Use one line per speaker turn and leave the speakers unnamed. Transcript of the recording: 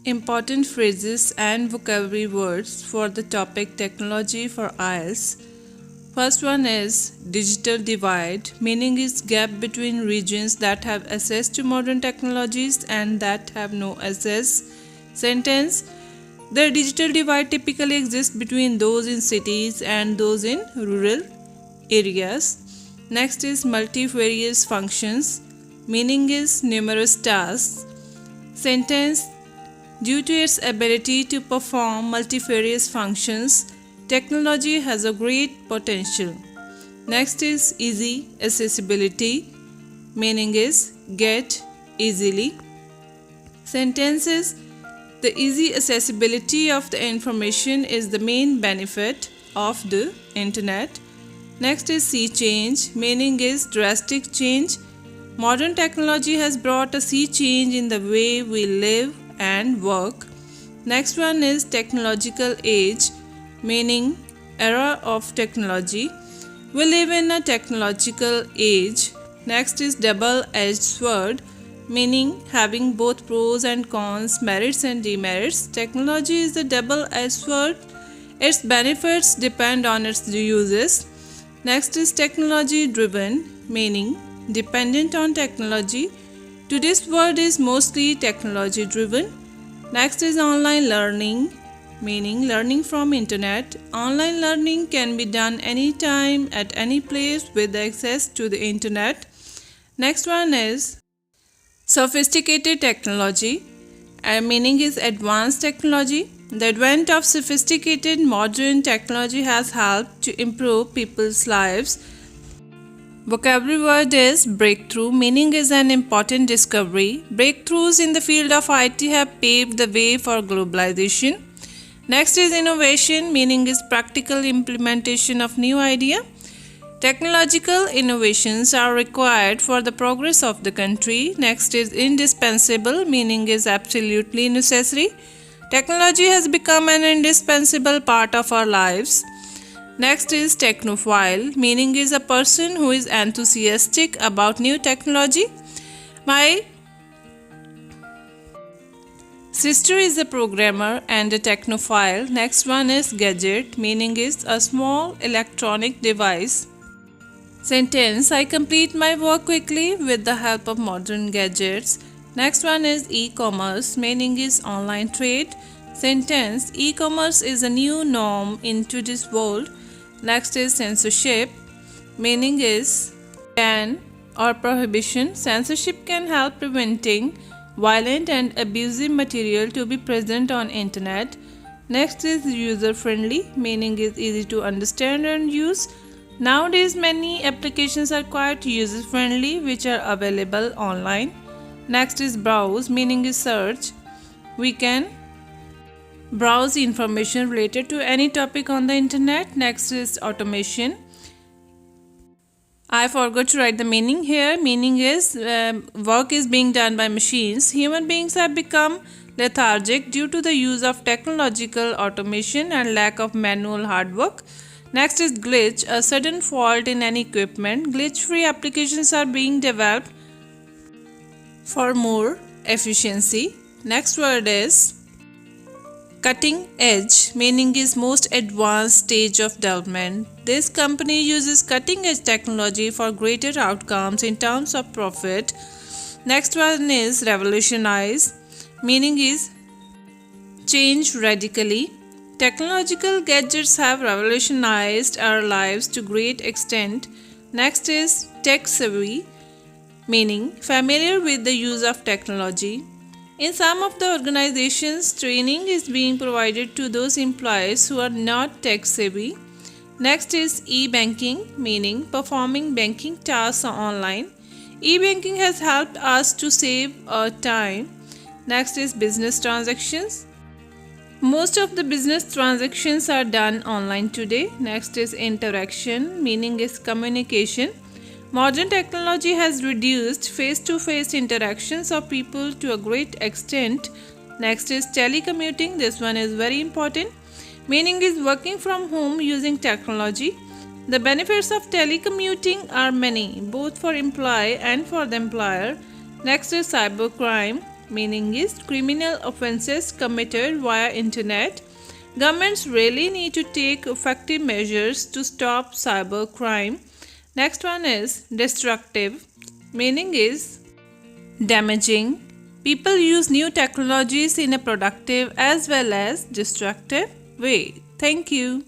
Important phrases and vocabulary words for the topic technology for IELTS. First one is digital divide, meaning is gap between regions that have access to modern technologies and that have no access. Sentence: the digital divide typically exists between those in cities and those in rural areas. Next is multifarious functions, meaning is numerous tasks. Sentence: due to its ability to perform multifarious functions, technology has a great potential. Next is easy accessibility, meaning is get easily. Sentences: the easy accessibility of the information is the main benefit of the internet. Next is sea change, meaning is drastic change. Modern technology has brought a sea change in the way we live and work. Next one is technological age, meaning era of technology. We live in a technological age. Next is double-edged sword, meaning having both pros and cons, merits and demerits. Technology is a double-edged sword. Its benefits depend on its uses. Next is technology driven, meaning dependent on technology. Today's world is mostly technology driven. Next is online learning, meaning learning from internet. Online learning can be done anytime at any place with access to the internet. Next one is sophisticated technology, meaning is advanced technology. The advent of sophisticated modern technology has helped to improve people's lives. Vocabulary word is breakthrough, meaning is an important discovery. Breakthroughs in the field of IT have paved the way for globalization. Next is innovation, meaning is practical implementation of new idea. Technological innovations are required for the progress of the country. Next is indispensable, meaning is absolutely necessary. Technology has become an indispensable part of our lives. Next is technophile, meaning is a person who is enthusiastic about new technology. My sister is a programmer and a technophile. Next one is gadget, meaning is a small electronic device. Sentence: I complete my work quickly with the help of modern gadgets. Next one is e-commerce, meaning is online trade. Sentence: e-commerce is a new norm in today's world. Next is censorship, meaning is ban or prohibition. Censorship can help preventing violent and abusive material to be present on internet. Next is user friendly, meaning is easy to understand and use. Nowadays many applications are quite user friendly which are available online. Next is browse, meaning is search. We can browse information related to any topic on the internet. Next is automation. I forgot to write the meaning here. Meaning is work is being done by machines. Human beings have become lethargic due to the use of technological automation and lack of manual hard work. Next is glitch, a sudden fault in any equipment. Glitch-free applications are being developed for more efficiency. Next word is cutting edge, meaning is most advanced stage of development. This company uses cutting edge technology for greater outcomes in terms of profit. Next one is revolutionize, meaning is change radically. Technological gadgets have revolutionized our lives to great extent. Next is tech savvy, meaning familiar with the use of technology. In some of the organizations, training is being provided to those employees who are not tech savvy. Next is e-banking, meaning performing banking tasks online. E-banking has helped us to save our time. Next is business transactions. Most of the business transactions are done online today. Next is interaction, meaning is communication. Modern technology has reduced face-to-face interactions of people to a great extent. Next is telecommuting. This one is very important. Meaning is working from home using technology. The benefits of telecommuting are many, both for employee and for the employer. Next is cybercrime, meaning is criminal offenses committed via internet. Governments really need to take effective measures to stop cybercrime. Next one is destructive, meaning is damaging. People use new technologies in a productive as well as destructive way. Thank you.